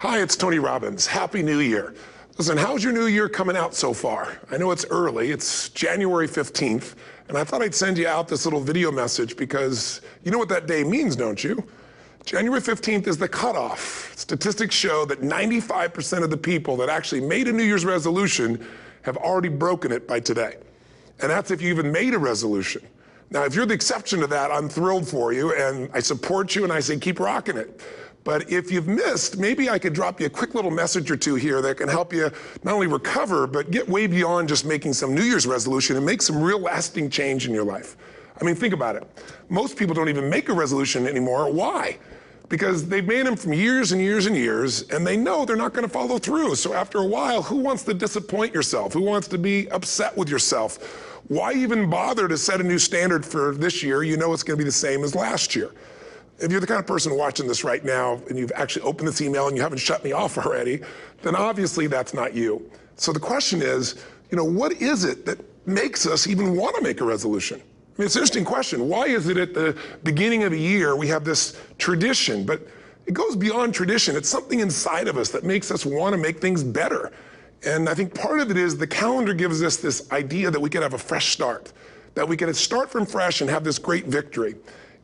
Hi, it's Tony Robbins. Happy New Year. Listen, how's your new year coming out so far? I know it's early, it's January 15th, and I thought I'd send you out this little video message because you know what that day means, don't you? January 15th is the cutoff. Statistics show that 95% of the people that actually made a New Year's resolution have already broken it by today. And that's if you even made a resolution. Now, if you're the exception to that, I'm thrilled for you, and I support you, and I say keep rocking it. But if you've missed, maybe I could drop you a quick little message or two here that can help you not only recover, but get way beyond just making some New Year's resolution and make some real lasting change in your life. I mean, think about it. Most people don't even make a resolution anymore. Why? Because they've made them from years and years and years, and they know they're not going to follow through. So after a while, who wants to disappoint yourself? Who wants to be upset with yourself? Why even bother to set a new standard for this year? You know it's going to be the same as last year. If you're the kind of person watching this right now and you've actually opened this email and you haven't shut me off already, then obviously that's not you. So the question is, what is it that makes us even want to make a resolution? I mean, it's an interesting question. Why is it at the beginning of a year we have this tradition, but it goes beyond tradition. It's something inside of us that makes us want to make things better. And I think part of it is the calendar gives us this idea that we could have a fresh start, that we could start from fresh and have this great victory.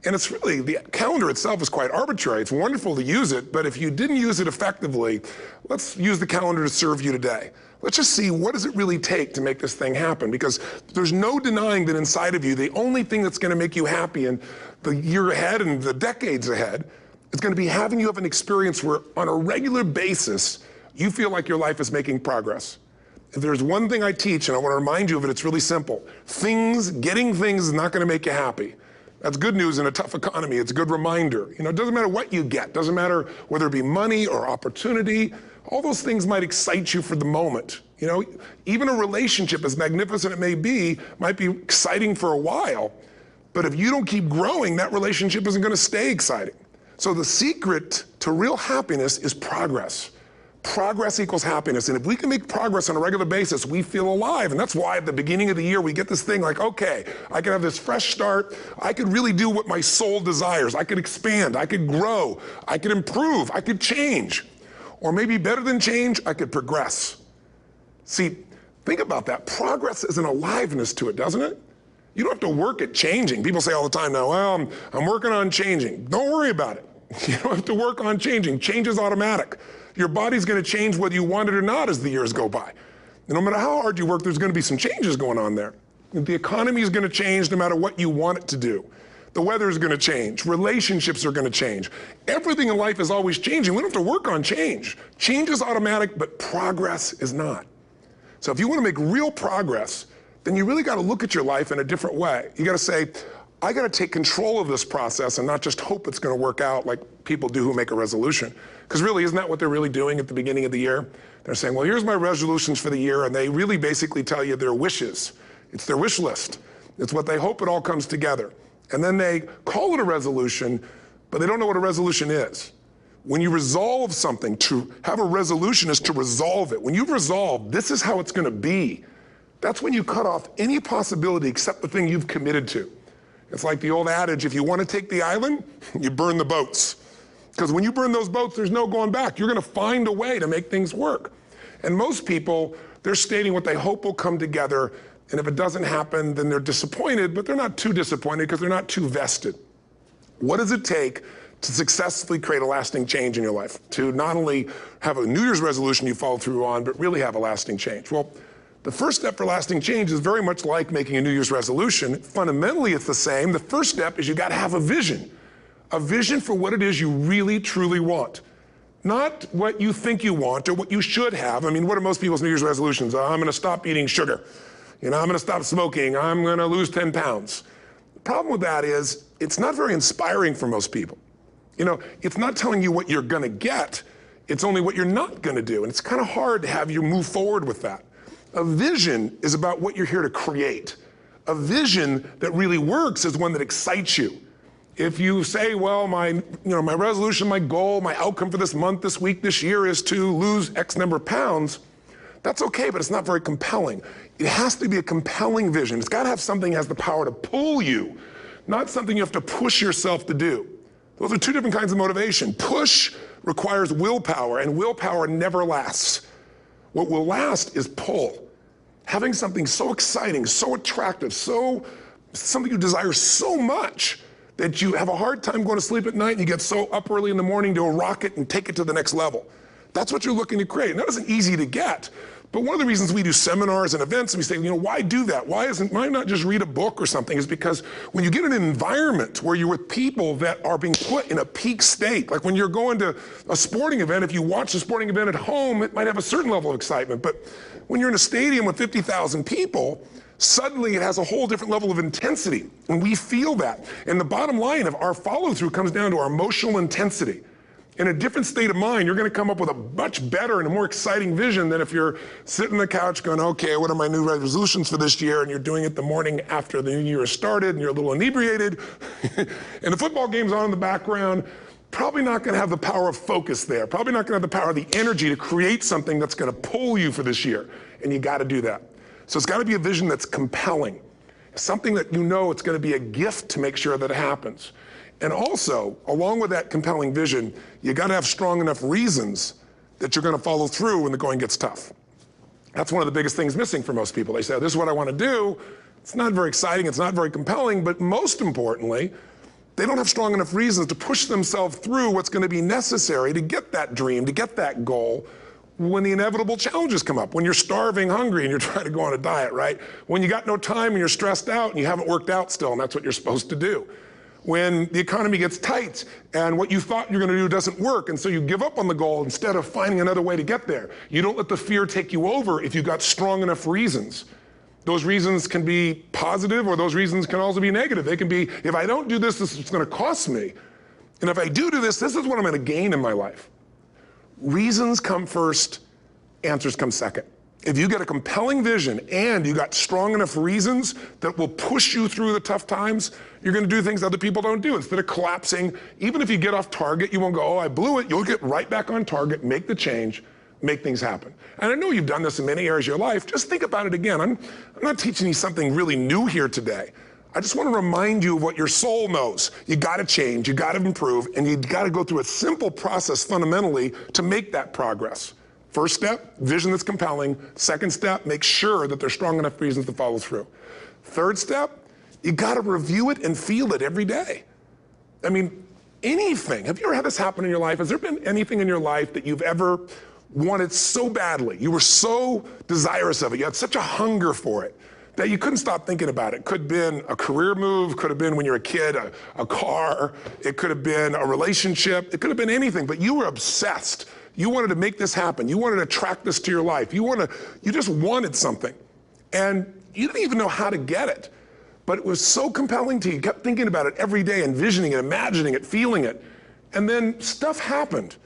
And it's really, the calendar itself is quite arbitrary. It's wonderful to use it, but if you didn't use it effectively, let's use the calendar to serve you today. Let's just see, what does it really take to make this thing happen? Because there's no denying that inside of you, the only thing that's going to make you happy in the year ahead and the decades ahead is going to be having you have an experience where on a regular basis, you feel like your life is making progress. If there's one thing I teach, and I want to remind you of it, it's really simple. Getting things is not going to make you happy. That's good news in a tough economy. It's a good reminder. It doesn't matter what you get. Doesn't matter whether it be money or opportunity. All those things might excite you for the moment. Even a relationship, as magnificent it may be, might be exciting for a while. But if you don't keep growing, that relationship isn't going to stay exciting. So the secret to real happiness is progress. Progress equals happiness. And if we can make progress on a regular basis, we feel alive. And that's why at the beginning of the year, we get this thing like, okay, I can have this fresh start. I could really do what my soul desires. I could expand. I could grow. I could improve. I could change. Or maybe better than change, I could progress. See, think about that. Progress is an aliveness to it, doesn't it? You don't have to work at changing. People say all the time now, well, I'm working on changing. Don't worry about it. You don't have to work on changing. Change is automatic. Your body's going to change whether you want it or not as the years go by. And no matter how hard you work, there's going to be some changes going on there. The economy is going to change no matter what you want it to do. The weather is going to change. Relationships are going to change. Everything in life is always changing. We don't have to work on change. Change is automatic, but progress is not. So if you want to make real progress, then you really got to look at your life in a different way. You got to say, I got to take control of this process and not just hope it's going to work out like people do who make a resolution. Because really, isn't that what they're really doing at the beginning of the year? They're saying, well, here's my resolutions for the year, and they really basically tell you their wishes. It's their wish list. It's what they hope it all comes together. And then they call it a resolution, but they don't know what a resolution is. When you resolve something, to have a resolution is to resolve it. When you've resolved, this is how it's going to be. That's when you cut off any possibility except the thing you've committed to. It's like the old adage, if you want to take the island, you burn the boats. Because when you burn those boats, there's no going back. You're going to find a way to make things work. And most people, they're stating what they hope will come together, and if it doesn't happen, then they're disappointed, but they're not too disappointed because they're not too vested. What does it take to successfully create a lasting change in your life? To not only have a New Year's resolution you follow through on, but really have a lasting change? Well, the first step for lasting change is very much like making a New Year's resolution. Fundamentally, it's the same. The first step is you got to have a vision for what it is you really, truly want. Not what you think you want or what you should have. I mean, what are most people's New Year's resolutions? I'm going to stop eating sugar. I'm going to stop smoking. I'm going to lose 10 pounds. The problem with that is it's not very inspiring for most people. It's not telling you what you're going to get. It's only what you're not going to do. And it's kind of hard to have you move forward with that. A vision is about what you're here to create. A vision that really works is one that excites you. If you say, well, my resolution, my goal, my outcome for this month, this week, this year is to lose X number of pounds, that's okay, but it's not very compelling. It has to be a compelling vision. It's got to have something that has the power to pull you, not something you have to push yourself to do. Those are two different kinds of motivation. Push requires willpower, and willpower never lasts. What will last is pull. Having something so exciting, so attractive, something you desire so much that you have a hard time going to sleep at night and you get so up early in the morning to rock it and take it to the next level. That's what you're looking to create. And that isn't easy to get. But one of the reasons we do seminars and events and we say, why do that? Why not just read a book or something? Is because when you get in an environment where you're with people that are being put in a peak state, like when you're going to a sporting event, if you watch a sporting event at home, it might have a certain level of excitement. But when you're in a stadium with 50,000 people, suddenly it has a whole different level of intensity. And we feel that. And the bottom line of our follow-through comes down to our emotional intensity. In a different state of mind, you're going to come up with a much better and a more exciting vision than if you're sitting on the couch going, okay, what are my new resolutions for this year? And you're doing it the morning after the new year has started and you're a little inebriated and the football game's on in the background. Probably not going to have the power of focus there. Probably not going to have the power of the energy to create something that's going to pull you for this year. And you got to do that. So it's got to be a vision that's compelling. Something that it's going to be a gift to make sure that it happens. And also, along with that compelling vision, you got to have strong enough reasons that you're going to follow through when the going gets tough. That's one of the biggest things missing for most people. They say, this is what I want to do. It's not very exciting. It's not very compelling. But most importantly, they don't have strong enough reasons to push themselves through what's going to be necessary to get that dream, to get that goal, when the inevitable challenges come up, when you're starving, hungry, and you're trying to go on a diet, right? When you got no time and you're stressed out and you haven't worked out still, and that's what you're supposed to do. When the economy gets tight and what you thought you're going to do doesn't work, and so you give up on the goal instead of finding another way to get there. You don't let the fear take you over if you've got strong enough reasons. Those reasons can be positive, or those reasons can also be negative. They can be, if I don't do this, this is going to cost me. And if I do this, this is what I'm going to gain in my life. Reasons come first, answers come second. If you get a compelling vision and you got strong enough reasons that will push you through the tough times, you're going to do things other people don't do. Instead of collapsing, even if you get off target, you won't go, oh, I blew it. You'll get right back on target, make the change, make things happen. And I know you've done this in many areas of your life. Just think about it again. I'm not teaching you something really new here today. I just want to remind you of what your soul knows. You got to change, you got to improve, and you got to go through a simple process fundamentally to make that progress. First step, vision that's compelling. Second step, make sure that there's strong enough reasons to follow through. Third step, you got to review it and feel it every day. I mean, anything. Have you ever had this happen in your life? Has there been anything in your life that you've ever wanted so badly? You were so desirous of it. You had such a hunger for it that you couldn't stop thinking about it. Could have been a career move, could have been when you were a kid, a car, it could have been a relationship, it could have been anything, but you were obsessed. You wanted to make this happen. You wanted to attract this to your life. You just wanted something. And you didn't even know how to get it. But it was so compelling to you. You kept thinking about it every day, envisioning it, imagining it, feeling it. And then stuff happened.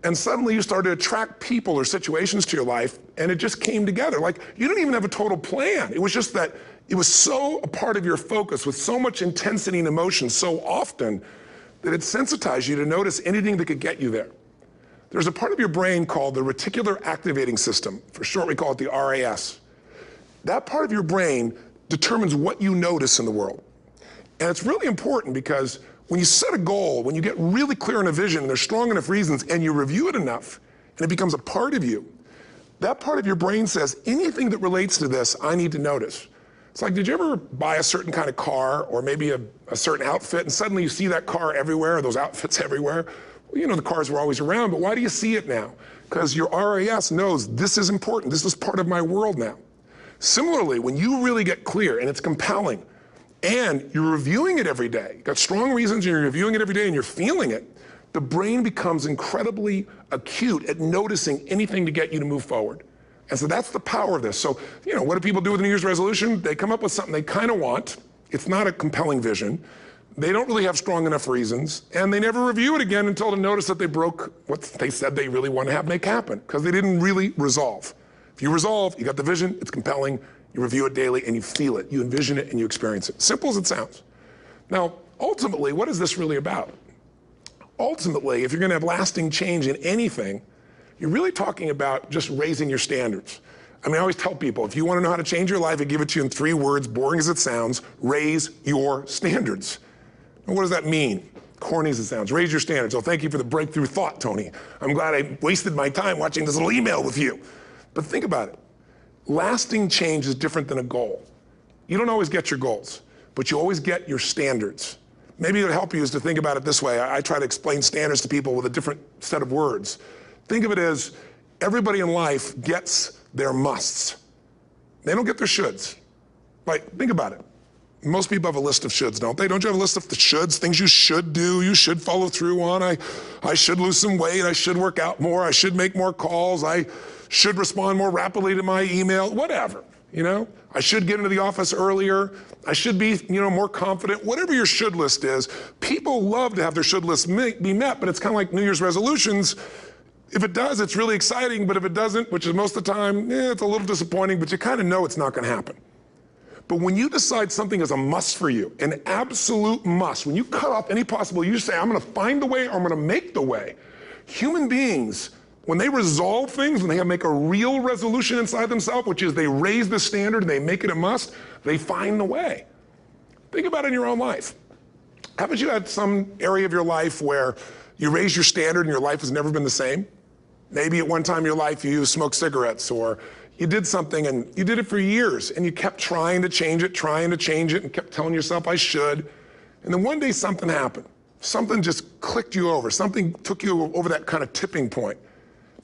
And suddenly you started to attract people or situations to your life, and it just came together. Like, you didn't even have a total plan. It was just that it was so a part of your focus with so much intensity and emotion so often that it sensitized you to notice anything that could get you there. There's a part of your brain called the reticular activating system. For short, we call it the RAS. That part of your brain determines what you notice in the world. And it's really important because when you set a goal, when you get really clear on a vision and there's strong enough reasons and you review it enough and it becomes a part of you, that part of your brain says, anything that relates to this, I need to notice. It's like, did you ever buy a certain kind of car or maybe a certain outfit and suddenly you see that car everywhere or those outfits everywhere? Well, you know, the cars were always around, but why do you see it now? Because your RAS knows this is important. This is part of my world now. Similarly, when you really get clear and it's compelling and you're reviewing it every day, you've got strong reasons and you're reviewing it every day and you're feeling it, the brain becomes incredibly acute at noticing anything to get you to move forward. And so that's the power of this. So, you know, what do people do with a New Year's resolution? They come up with something they kind of want. It's not a compelling vision. They don't really have strong enough reasons, and they never review it again until to notice that they broke what they said they really want to have make happen, because they didn't really resolve. If you resolve, you got the vision, it's compelling, you review it daily, and you feel it, you envision it, and you experience it. Simple as it sounds. Now, ultimately, what is this really about? Ultimately, if you're going to have lasting change in anything, you're really talking about just raising your standards. I mean, I always tell people, if you want to know how to change your life, I give it to you in 3 words, boring as it sounds: raise your standards. And what does that mean? corny as it sounds. Raise your standards. Oh, thank you for the breakthrough thought, Tony. I'm glad I wasted my time watching this little email with you. But think about it. Lasting change is different than a goal. You don't always get your goals, but you always get your standards. Maybe it would help you is to think about it this way. I try to explain standards to people with a different set of words. Think of it as everybody in life gets their musts. They don't get their shoulds. Like, think about it. Most people have a list of shoulds, don't they? Don't you have a list of the shoulds, things you should do, you should follow through on? I should lose some weight, I should work out more, I should make more calls, I should respond more rapidly to my email, whatever, you know? I should get into the office earlier, I should be, more confident. Whatever your should list is, people love to have their should list be met, but it's kind of like New Year's resolutions. If it does, it's really exciting, but if it doesn't, which is most of the time, it's a little disappointing, but you kind of know it's not going to happen. But when you decide something is a must for you, an absolute must, when you cut off any possible, you say, I'm going to find the way or I'm going to make the way. Human beings, when they resolve things, when they make a real resolution inside themselves, which is they raise the standard and they make it a must, they find the way. Think about it in your own life. Haven't you had some area of your life where you raise your standard and your life has never been the same? Maybe at one time in your life you smoked cigarettes, or you did something and you did it for years and you kept trying to change it and kept telling yourself I should. And then one day something happened. Something just clicked you over. Something took you over that kind of tipping point.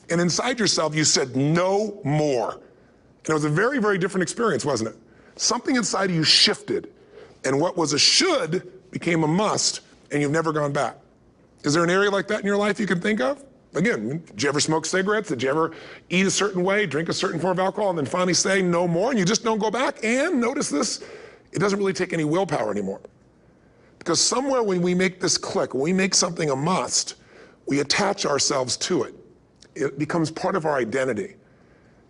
And inside yourself you said no more. And it was a very, very different experience, wasn't it? Something inside of you shifted and what was a should became a must and you've never gone back. Is there an area like that in your life you can think of? Again, did you ever smoke cigarettes? Did you ever eat a certain way, drink a certain form of alcohol, and then finally say no more, and you just don't go back? And notice this, it doesn't really take any willpower anymore. Because somewhere when we make this click, when we make something a must, we attach ourselves to it. It becomes part of our identity.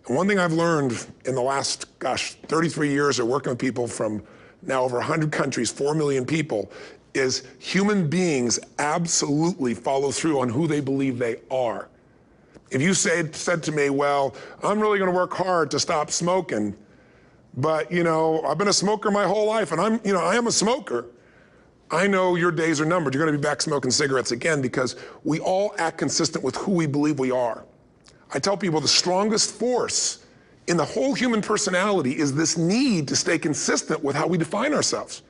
And one thing I've learned in the last, 33 years of working with people from now over 100 countries, 4 million people, is human beings absolutely follow through on who they believe they are. If you said to me, well, I'm really gonna work hard to stop smoking, but I've been a smoker my whole life and I am a smoker, I know your days are numbered. You're gonna be back smoking cigarettes again because we all act consistent with who we believe we are. I tell people the strongest force in the whole human personality is this need to stay consistent with how we define ourselves.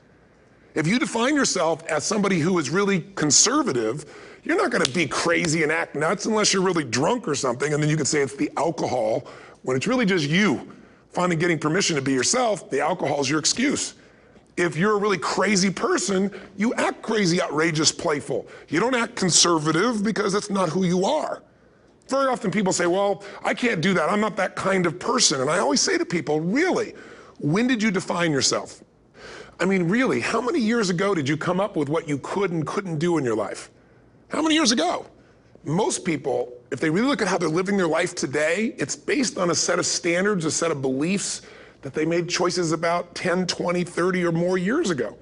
If you define yourself as somebody who is really conservative, you're not gonna be crazy and act nuts unless you're really drunk or something, and then you can say it's the alcohol, when it's really just you finally getting permission to be yourself. The alcohol is your excuse. If you're a really crazy person, you act crazy, outrageous, playful. You don't act conservative because that's not who you are. Very often people say, well, I can't do that, I'm not that kind of person. And I always say to people, really, when did you define yourself? I mean, really, how many years ago did you come up with what you could and couldn't do in your life? How many years ago? Most people, if they really look at how they're living their life today, it's based on a set of standards, a set of beliefs that they made choices about 10, 20, 30 or more years ago.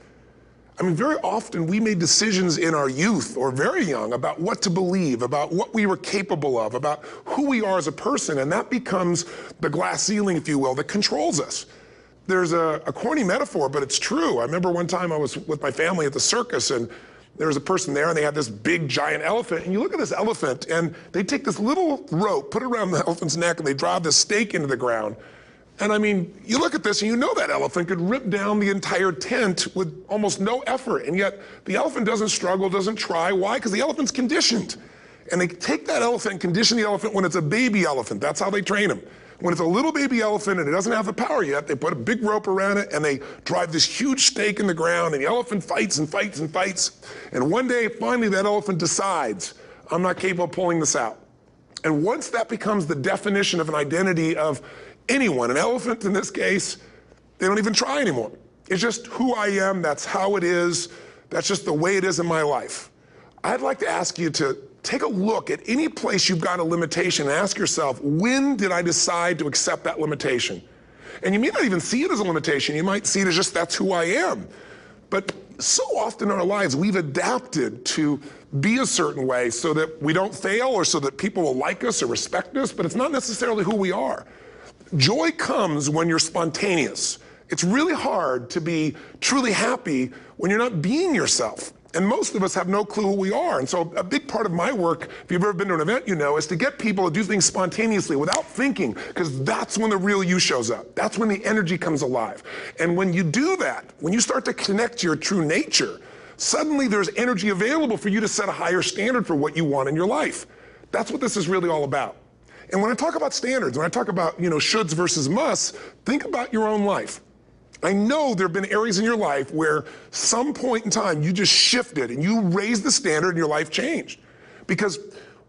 I mean, very often we made decisions in our youth or very young about what to believe, about what we were capable of, about who we are as a person, and that becomes the glass ceiling, if you will, that controls us. There's a corny metaphor, but it's true. I remember one time I was with my family at the circus and there was a person there and they had this big giant elephant, and you look at this elephant and they take this little rope, put it around the elephant's neck, and they drive this stake into the ground. And I mean, you look at this and you know that elephant could rip down the entire tent with almost no effort, and yet the elephant doesn't struggle, doesn't try. Why? Because the elephant's conditioned. And they take that elephant and condition the elephant when it's a baby elephant. That's how they train them. When it's a little baby elephant and it doesn't have the power yet, they put a big rope around it and they drive this huge stake in the ground, and the elephant fights and fights and fights. And one day, finally, that elephant decides, I'm not capable of pulling this out. And once that becomes the definition of an identity of anyone, an elephant in this case, they don't even try anymore. It's just who I am, that's how it is, that's just the way it is in my life. I'd like to ask you to take a look at any place you've got a limitation and ask yourself, when did I decide to accept that limitation? And you may not even see it as a limitation. You might see it as just that's who I am. But so often in our lives, we've adapted to be a certain way so that we don't fail or so that people will like us or respect us, but it's not necessarily who we are. Joy comes when you're spontaneous. It's really hard to be truly happy when you're not being yourself. And most of us have no clue who we are. And so a big part of my work, if you've ever been to an event, you know, is to get people to do things spontaneously without thinking, because that's when the real you shows up. That's when the energy comes alive. And when you do that, when you start to connect to your true nature, suddenly there's energy available for you to set a higher standard for what you want in your life. That's what this is really all about. And when I talk about standards, when I talk about, you know, shoulds versus musts, think about your own life. I know there have been areas in your life where some point in time you just shifted and you raised the standard and your life changed. Because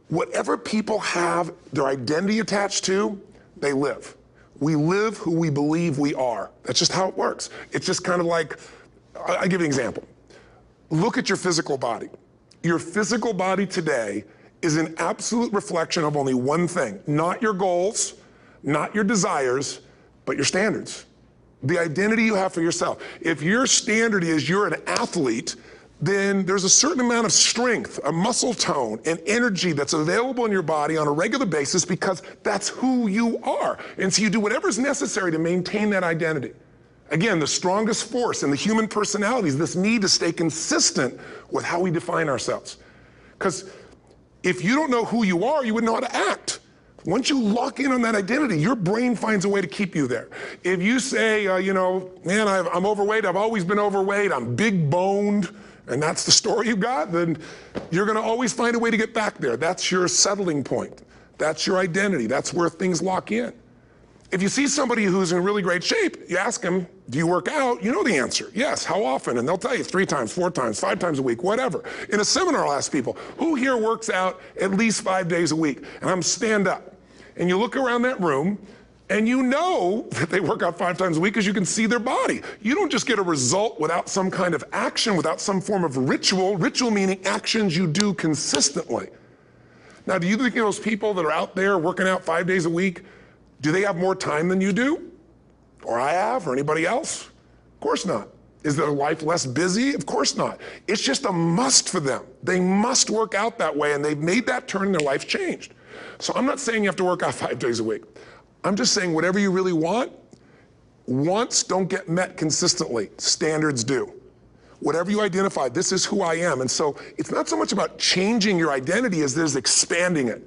whatever people have their identity attached to, they live. We live who we believe we are. That's just how it works. It's just kind of like, I'll give you an example. Look at your physical body. Your physical body today is an absolute reflection of only one thing, not your goals, not your desires, but your standards. The identity you have for yourself. If your standard is you're an athlete, then there's a certain amount of strength, a muscle tone, and energy that's available in your body on a regular basis because that's who you are. And so you do whatever's necessary to maintain that identity. Again, the strongest force in the human personality is this need to stay consistent with how we define ourselves. Because if you don't know who you are, you wouldn't know how to act. Once you lock in on that identity, your brain finds a way to keep you there. If you say, you know, man, I'm overweight, I've always been overweight, I'm big boned, and that's the story you got, then you're gonna always find a way to get back there. That's your settling point. That's your identity. That's where things lock in. If you see somebody who's in really great shape, you ask them, do you work out? You know the answer. Yes, how often? And they'll tell you 3 times, 4 times, 5 times a week, whatever. In a seminar, I'll ask people, who here works out at least 5 days a week? And I'm stand up. And you look around that room, and you know that they work out 5 times a week because you can see their body. You don't just get a result without some kind of action, without some form of ritual. Ritual meaning actions you do consistently. Now, do you think those people that are out there working out 5 days a week, do they have more time than you do? Or I have, or anybody else? Of course not. Is their life less busy? Of course not. It's just a must for them. They must work out that way, and they've made that turn and their life's changed. So I'm not saying you have to work out 5 days a week. I'm just saying whatever you really want, wants don't get met consistently. Standards do. Whatever you identify, this is who I am. And so it's not so much about changing your identity as it is expanding it.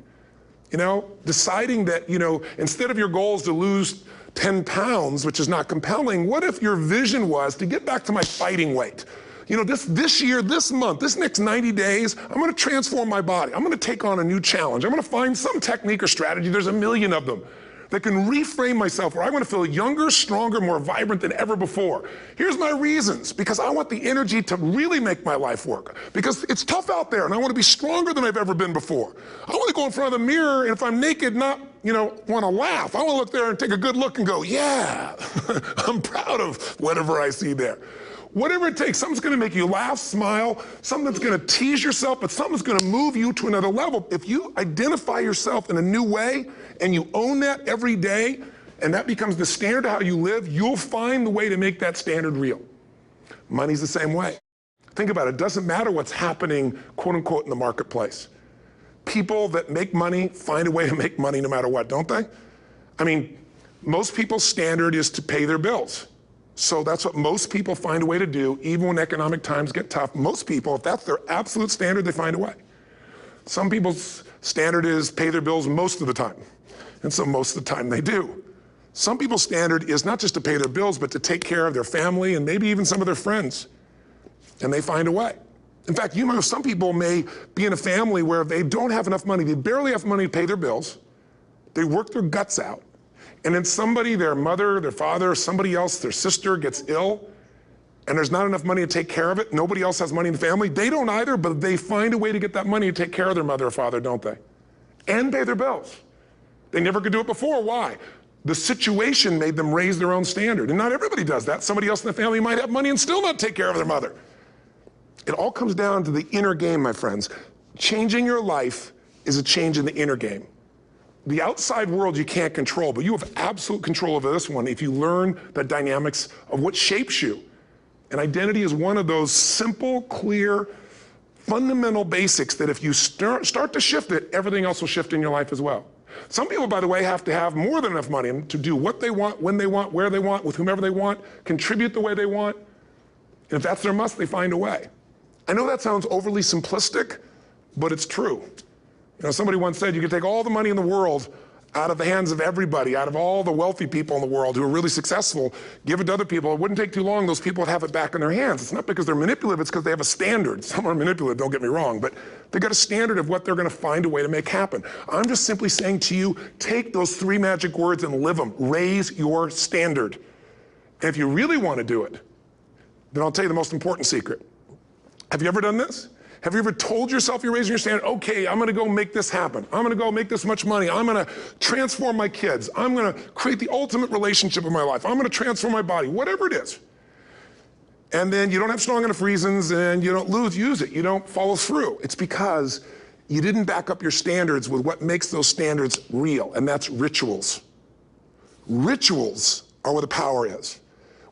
You know, deciding that, you know, instead of your goal is to lose 10 pounds, which is not compelling, what if your vision was to get back to my fighting weight? You know, this year, this month, this next 90 days, I'm gonna transform my body. I'm gonna take on a new challenge. I'm gonna find some technique or strategy, there's a million of them, that can reframe myself where I want to feel younger, stronger, more vibrant than ever before. Here's my reasons, because I want the energy to really make my life work. Because it's tough out there and I want to be stronger than I've ever been before. I want to go in front of the mirror and if I'm naked, not, you know, want to laugh. I want to look there and take a good look and go, yeah, I'm proud of whatever I see there. Whatever it takes, something's gonna make you laugh, smile, something that's gonna tease yourself, but something's gonna move you to another level. If you identify yourself in a new way and you own that every day, and that becomes the standard of how you live, you'll find the way to make that standard real. Money's the same way. Think about it, it doesn't matter what's happening, quote unquote, in the marketplace. People that make money find a way to make money no matter what, don't they? I mean, most people's standard is to pay their bills. So that's what most people find a way to do, even when economic times get tough. Most people, if that's their absolute standard, they find a way. Some people's standard is pay their bills most of the time. And so most of the time they do. Some people's standard is not just to pay their bills, but to take care of their family and maybe even some of their friends. And they find a way. In fact, you know, some people may be in a family where they don't have enough money. They barely have money to pay their bills. They work their guts out. And then somebody, their mother, their father, somebody else, their sister gets ill, and there's not enough money to take care of it. Nobody else has money in the family. They don't either, but they find a way to get that money to take care of their mother or father, don't they? And pay their bills. They never could do it before. Why? The situation made them raise their own standard. And not everybody does that. Somebody else in the family might have money and still not take care of their mother. It all comes down to the inner game, my friends. Changing your life is a change in the inner game. The outside world you can't control, but you have absolute control over this one if you learn the dynamics of what shapes you. And identity is one of those simple, clear, fundamental basics that if you start to shift it, everything else will shift in your life as well. Some people, by the way, have to have more than enough money to do what they want, when they want, where they want, with whomever they want, contribute the way they want. And if that's their must, they find a way. I know that sounds overly simplistic, but it's true. You know, somebody once said you could take all the money in the world out of the hands of everybody, out of all the wealthy people in the world who are really successful, give it to other people. It wouldn't take too long, those people would have it back in their hands. It's not because they're manipulative, it's because they have a standard. Some are manipulative, don't get me wrong, but they've got a standard of what they're gonna find a way to make happen. I'm just simply saying to you, take those 3 magic words and live them. Raise your standard. And if you really wanna do it, then I'll tell you the most important secret. Have you ever done this? Have you ever told yourself you're raising your standard? Okay, I'm gonna go make this happen. I'm gonna go make this much money. I'm gonna transform my kids. I'm gonna create the ultimate relationship in my life. I'm gonna transform my body, whatever it is. And then you don't have strong enough reasons and you don't use it. You don't follow through. It's because you didn't back up your standards with what makes those standards real, and that's rituals. Rituals are where the power is.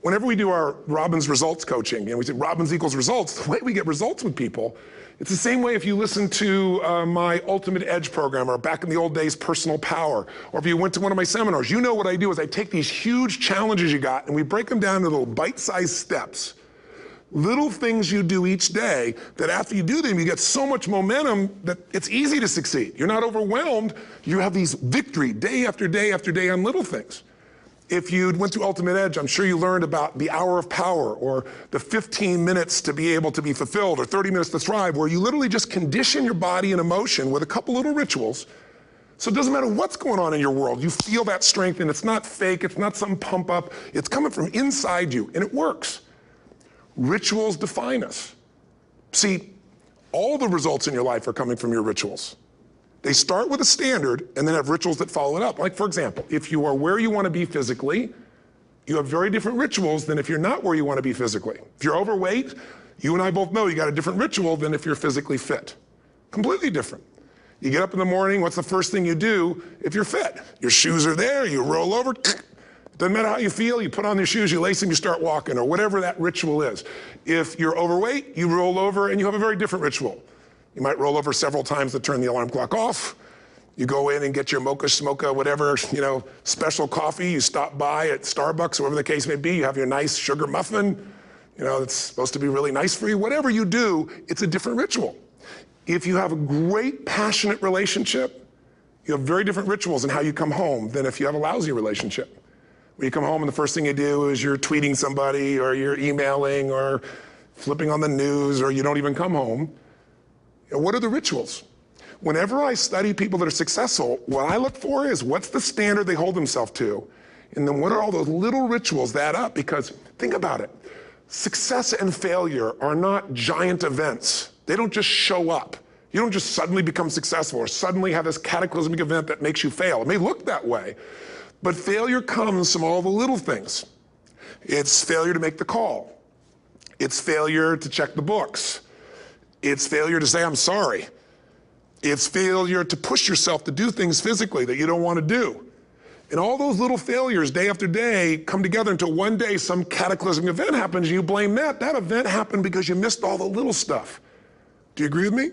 Whenever we do our Robbins results coaching, and we say Robbins equals results, the way we get results with people, it's the same way if you listen to my Ultimate Edge program, or back in the old days, Personal Power, or if you went to one of my seminars. You know what I do is I take these huge challenges you got and we break them down into little bite-sized steps. Little things you do each day that after you do them, you get so much momentum that it's easy to succeed. You're not overwhelmed. You have these victory day after day after day on little things. If you went through Ultimate Edge, I'm sure you learned about the hour of power, or the 15 minutes to be able to be fulfilled, or 30 minutes to thrive, where you literally just condition your body and emotion with a couple little rituals. So it doesn't matter what's going on in your world, you feel that strength, and it's not fake, it's not some pump up, it's coming from inside you, and it works. Rituals define us. See, all the results in your life are coming from your rituals. They start with a standard and then have rituals that follow it up. Like, for example, if you are where you want to be physically, you have very different rituals than if you're not where you want to be physically. If you're overweight, you and I both know you got a different ritual than if you're physically fit. Completely different. You get up in the morning, what's the first thing you do if you're fit? Your shoes are there, you roll over, doesn't matter how you feel, you put on your shoes, you lace them, you start walking, or whatever that ritual is. If you're overweight, you roll over and you have a very different ritual. You might roll over several times to turn the alarm clock off. You go in and get your mocha, smocha, whatever, special coffee. You stop by at Starbucks, whatever the case may be. You have your nice sugar muffin. It's supposed to be really nice for you. Whatever you do, it's a different ritual. If you have a great, passionate relationship, you have very different rituals in how you come home than if you have a lousy relationship. When you come home and the first thing you do is you're tweeting somebody, or you're emailing, or flipping on the news, or you don't even come home. What are the rituals? Whenever I study people that are successful, what I look for is what's the standard they hold themselves to, and then what are all those little rituals that add up? Because think about it, success and failure are not giant events. They don't just show up. You don't just suddenly become successful or suddenly have this cataclysmic event that makes you fail. It may look that way, but failure comes from all the little things. It's failure to make the call. It's failure to check the books. It's failure to say, I'm sorry. It's failure to push yourself to do things physically that you don't want to do. And all those little failures day after day come together until one day some cataclysmic event happens and you blame that. That event happened because you missed all the little stuff. Do you agree with me?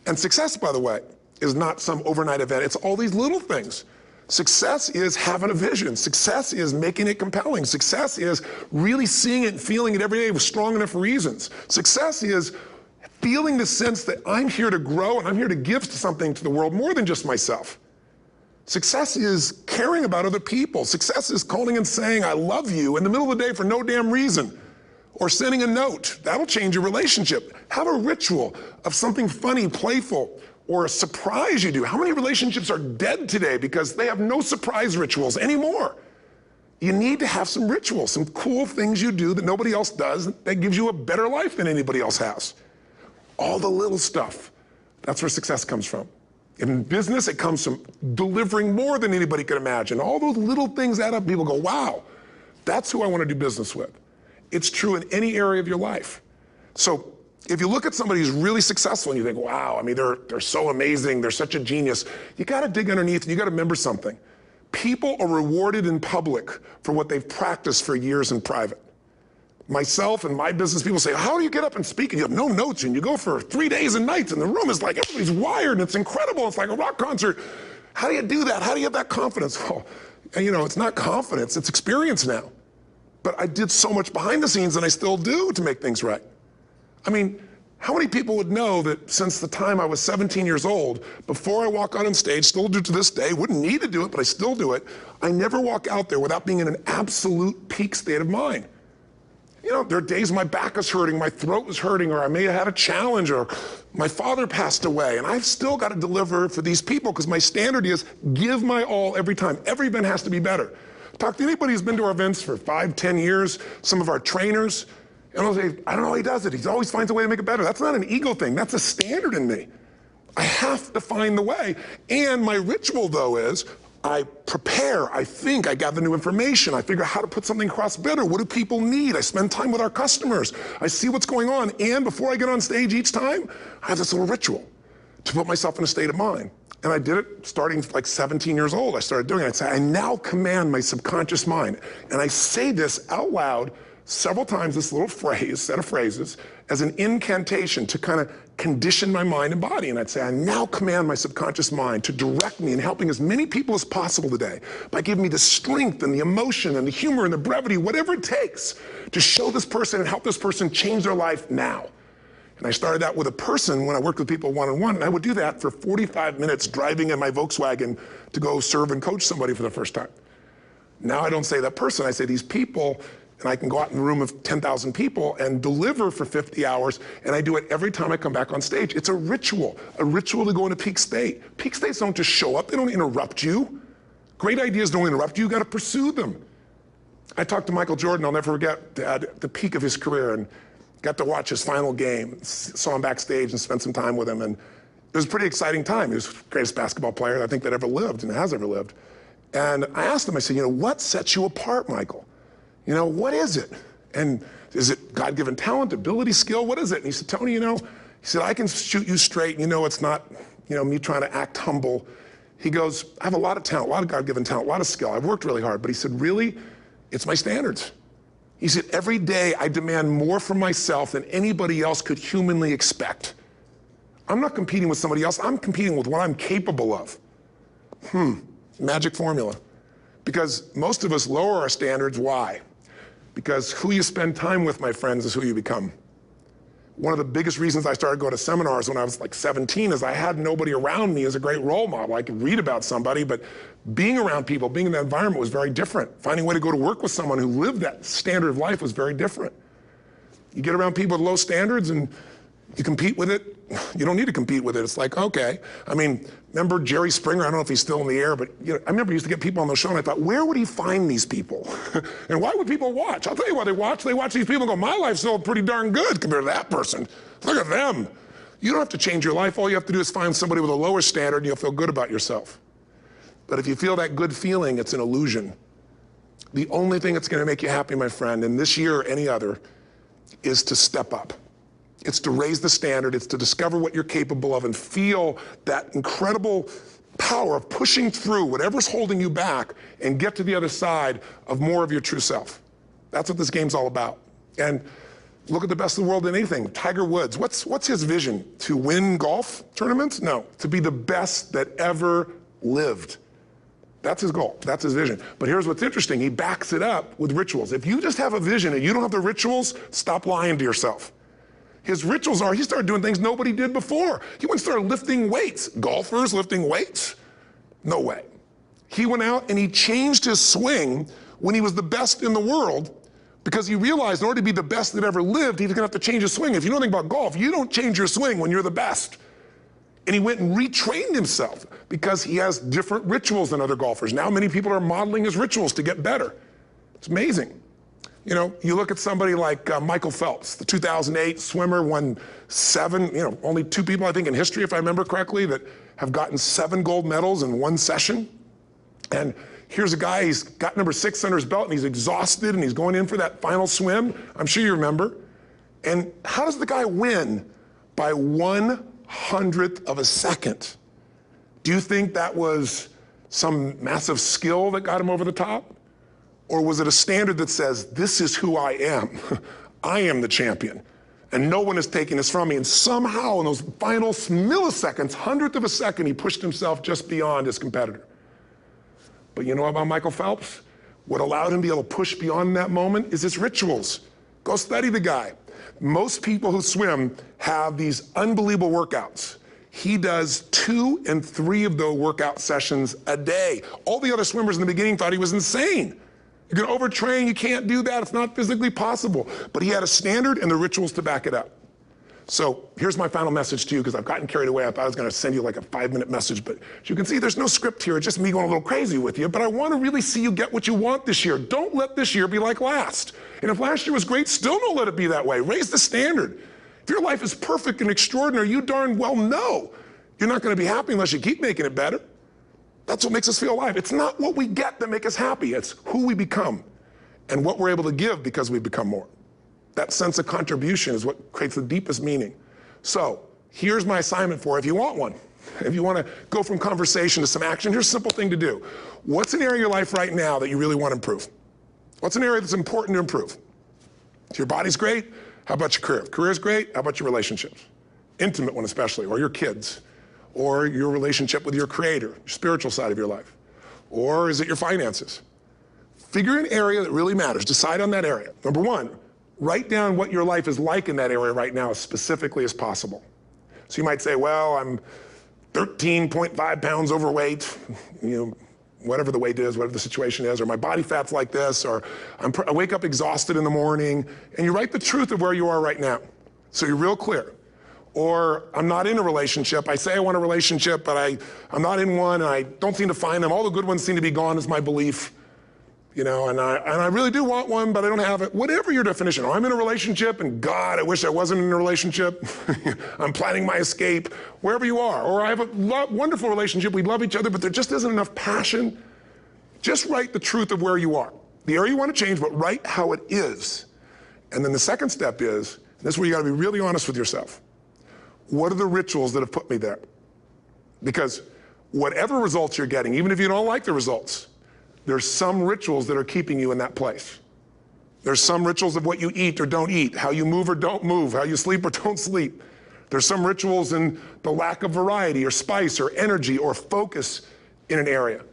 And success, by the way, is not some overnight event. It's all these little things. Success is having a vision. Success is making it compelling. Success is really seeing it and feeling it every day with strong enough reasons. Success is feeling the sense that I'm here to grow and I'm here to give something to the world more than just myself. Success is caring about other people. Success is calling and saying, I love you in the middle of the day for no damn reason. Or sending a note. That'll change your relationship. Have a ritual of something funny, playful, or a surprise you do. How many relationships are dead today because they have no surprise rituals anymore? You need to have some rituals, some cool things you do that nobody else does that gives you a better life than anybody else has. All the little stuff, that's where success comes from. In business, it comes from delivering more than anybody could imagine. All those little things add up. People go, wow, that's who I want to do business with. It's true in any area of your life. So if you look at somebody who's really successful and you think, wow, I mean, they're so amazing, they're such a genius, you got to dig underneath and you got to remember something. People are rewarded in public for what they've practiced for years in private. Myself and my business people say, how do you get up and speak? And you have no notes and you go for 3 days and nights and the room is like, everybody's wired and it's incredible. It's like a rock concert. How do you do that? How do you have that confidence? Well, it's not confidence, it's experience now. But I did so much behind the scenes and I still do to make things right. I mean, How many people would know that since the time I was 17 years old, before I walk out on stage, still do to this day, wouldn't need to do it, but I still do it, I never walk out there without being in an absolute peak state of mind. You know, there are days my back is hurting, my throat was hurting, or I may have had a challenge, or my father passed away, and I've still got to deliver for these people because my standard is give my all every time. Every event has to be better. Talk to anybody who's been to our events for 5, 10 years, some of our trainers, and I'll say, I don't know how he does it. He always finds a way to make it better. That's not an ego thing. That's a standard in me. I have to find the way. And my ritual, though, is I prepare, I think, I gather new information, I figure out how to put something across better. What do people need? I spend time with our customers. I see what's going on. And before I get on stage each time, I have this little ritual to put myself in a state of mind. And I did it starting like 17 years old. I started doing it. I'd say, I now command my subconscious mind. And I say this out loud several times, this little phrase, set of phrases, as an incantation to kind of condition my mind and body. And I'd say, I now command my subconscious mind to direct me in helping as many people as possible today by giving me the strength and the emotion and the humor and the brevity, whatever it takes to show this person and help this person change their life now. And I started that with a person when I worked with people one-on-one, and I would do that for 45 minutes driving in my Volkswagen to go serve and coach somebody for the first time. Now I don't say that person, I say these people, and I can go out in a room of 10,000 people and deliver for 50 hours, and I do it every time I come back on stage. It's a ritual to go into peak state. Peak states don't just show up, they don't interrupt you. Great ideas don't interrupt you, you gotta pursue them. I talked to Michael Jordan, I'll never forget, at the peak of his career, and got to watch his final game, saw him backstage and spent some time with him, and it was a pretty exciting time. He was the greatest basketball player I think that ever lived and has ever lived. And I asked him, I said, you know, what sets you apart, Michael? You know, what is it? And is it God-given talent, ability, skill? What is it? And he said, Tony, you know, he said, I can shoot you straight. And you know, it's not, you know, me trying to act humble. He goes, I have a lot of talent, a lot of God-given talent, a lot of skill. I've worked really hard. But he said, really, it's my standards. He said, every day I demand more from myself than anybody else could humanly expect. I'm not competing with somebody else. I'm competing with what I'm capable of. Magic formula. Because most of us lower our standards. Why? Because who you spend time with, my friends, is who you become. One of the biggest reasons I started going to seminars when I was like 17 is I had nobody around me as a great role model. I could read about somebody, but being around people, being in that environment was very different. Finding a way to go to work with someone who lived that standard of life was very different. You get around people with low standards and you compete with it. You don't need to compete with it. It's like, okay. I mean, remember Jerry Springer? I don't know if he's still in the air, but you know, I remember he used to get people on the show and I thought, where would he find these people? And why would people watch? I'll tell you why they watch. They watch these people and go, my life's still pretty darn good compared to that person. Look at them. You don't have to change your life. All you have to do is find somebody with a lower standard and you'll feel good about yourself. But if you feel that good feeling, it's an illusion. The only thing that's going to make you happy, my friend, and this year or any other, is to step up. It's to raise the standard. It's to discover what you're capable of and feel that incredible power of pushing through whatever's holding you back and get to the other side of more of your true self. That's what this game's all about. And look at the best of the world in anything. Tiger Woods, what's his vision? To win golf tournaments? No, to be the best that ever lived. That's his goal, that's his vision. But here's what's interesting, he backs it up with rituals. If you just have a vision and you don't have the rituals, stop lying to yourself. His rituals are, he started doing things nobody did before. He went and started lifting weights. Golfers lifting weights? No way. He went out and he changed his swing when he was the best in the world because he realized in order to be the best that ever lived, he was gonna have to change his swing. If you know anything about golf, you don't change your swing when you're the best. And he went and retrained himself because he has different rituals than other golfers. Now many people are modeling his rituals to get better. It's amazing. You know, you look at somebody like Michael Phelps, the 2008 swimmer, won 7, you know, only 2 people I think in history, if I remember correctly, that have gotten 7 gold medals in one session. And here's a guy, he's got number 6 under his belt and he's exhausted and he's going in for that final swim. I'm sure you remember. And how does the guy win? By 1/100th of a second. Do you think that was some massive skill that got him over the top? Or was it a standard that says, this is who I am. I am the champion. And no one is taking this from me. And somehow in those final milliseconds, 100th of a second, he pushed himself just beyond his competitor. But you know about Michael Phelps? What allowed him to be able to push beyond that moment is his rituals. Go study the guy. Most people who swim have these unbelievable workouts. He does 2 and 3 of those workout sessions a day. All the other swimmers in the beginning thought he was insane. You're gonna overtrain, you can't do that, it's not physically possible. But he had a standard and the rituals to back it up. So here's my final message to you, because I've gotten carried away. I thought I was gonna send you like a 5-minute message, but as you can see, there's no script here. It's just me going a little crazy with you, but I wanna really see you get what you want this year. Don't let this year be like last. And if last year was great, still don't let it be that way. Raise the standard. If your life is perfect and extraordinary, you darn well know you're not gonna be happy unless you keep making it better. That's what makes us feel alive. It's not what we get that make us happy, it's who we become and what we're able to give because we become more. That sense of contribution is what creates the deepest meaning. So here's my assignment for you, if you want one. If you wanna go from conversation to some action, here's a simple thing to do. What's an area of your life right now that you really wanna improve? What's an area that's important to improve? If your body's great, how about your career? If career's great, how about your relationships? Intimate one especially, or your kids, or your relationship with your creator, your spiritual side of your life. Or is it your finances? Figure an area that really matters, decide on that area. Number 1, write down what your life is like in that area right now as specifically as possible. So you might say, well, I'm 13.5 pounds overweight, whatever the weight is, whatever the situation is, or my body fat's like this, or I wake up exhausted in the morning, and you write the truth of where you are right now. So you're real clear. Or I'm not in a relationship. I say I want a relationship, but I'm not in one, and I don't seem to find them. All the good ones seem to be gone is my belief. And I really do want one, but I don't have it. Whatever your definition. Or I'm in a relationship, and God, I wish I wasn't in a relationship. I'm planning my escape, wherever you are. Or I have a wonderful relationship, we love each other, but there just isn't enough passion. Just write the truth of where you are. The area you want to change, but write how it is. And then the second step is, this is where you gotta be really honest with yourself. What are the rituals that have put me there? Because whatever results you're getting, even if you don't like the results, there's some rituals that are keeping you in that place. There's some rituals of what you eat or don't eat, how you move or don't move, how you sleep or don't sleep. There's some rituals in the lack of variety or spice or energy or focus in an area.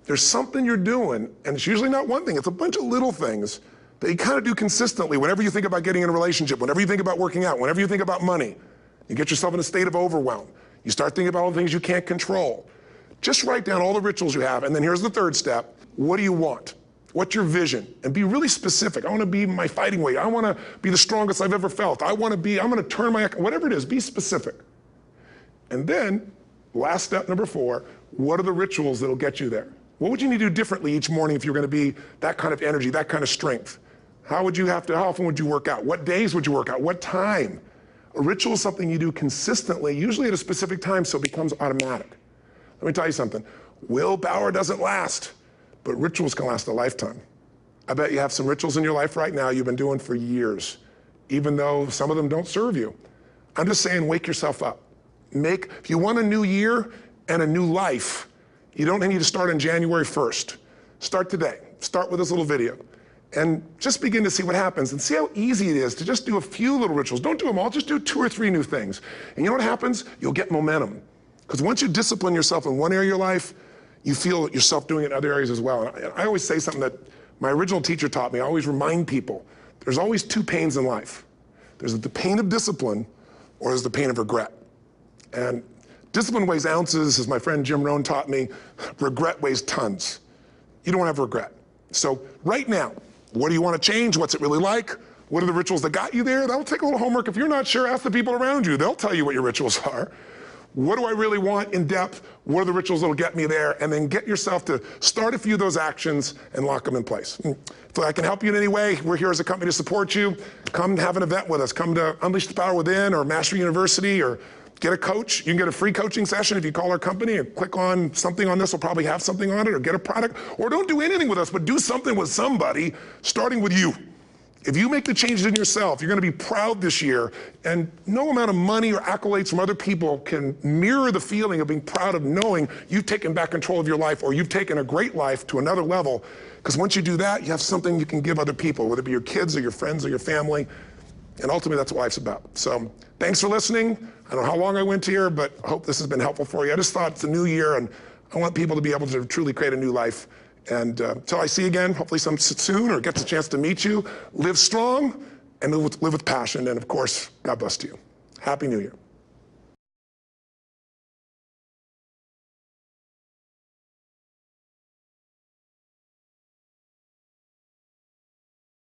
There's something you're doing, and it's usually not one thing, it's a bunch of little things that you kind of do consistently whenever you think about getting in a relationship, whenever you think about working out, whenever you think about money. You get yourself in a state of overwhelm. You start thinking about all the things you can't control. Just write down all the rituals you have, and then here's the third step. What do you want? What's your vision? And be really specific. I want to be my fighting weight. I want to be the strongest I've ever felt. I'm going to turn whatever it is, be specific. And then, last step, number 4, what are the rituals that'll get you there? What would you need to do differently each morning if you're going to be that kind of energy, that kind of strength? How often would you work out? What days would you work out? What time? A ritual is something you do consistently, usually at a specific time, so it becomes automatic. Let me tell you something. Willpower doesn't last, but rituals can last a lifetime. I bet you have some rituals in your life right now you've been doing for years, even though some of them don't serve you. I'm just saying, wake yourself up. If you want a new year and a new life, you don't need to start on January 1st. Start today. Start with this little video. And just begin to see what happens and see how easy it is to just do a few little rituals. Don't do them all, just do 2 or 3 new things. And you know what happens? You'll get momentum. Because once you discipline yourself in one area of your life, you feel yourself doing it in other areas as well. And I always say something that my original teacher taught me. I always remind people, there's always 2 pains in life. There's the pain of discipline, or there's the pain of regret. And discipline weighs ounces, as my friend Jim Rohn taught me. Regret weighs tons. You don't have regret. So right now, what do you want to change? What's it really like? What are the rituals that got you there? That'll take a little homework. If you're not sure, ask the people around you. They'll tell you what your rituals are. What do I really want in depth? What are the rituals that'll get me there? And then get yourself to start a few of those actions and lock them in place. If I can help you in any way, we're here as a company to support you. Come have an event with us. Come to Unleash the Power Within or Mastery University, or get a coach. You can get a free coaching session if you call our company and click on something on this. We'll probably have something on it, or get a product. Or don't do anything with us, but do something with somebody, starting with you. If you make the changes in yourself, you're going to be proud this year, and no amount of money or accolades from other people can mirror the feeling of being proud of knowing you've taken back control of your life, or you've taken a great life to another level. Because once you do that, you have something you can give other people, whether it be your kids or your friends or your family. And ultimately, that's what life's about. So thanks for listening. I don't know how long I went here, but I hope this has been helpful for you. I just thought it's a new year, and I want people to be able to truly create a new life. And until I see you again, hopefully soon, or get the chance to meet you, live strong and live with passion. And of course, God bless to you. Happy New Year.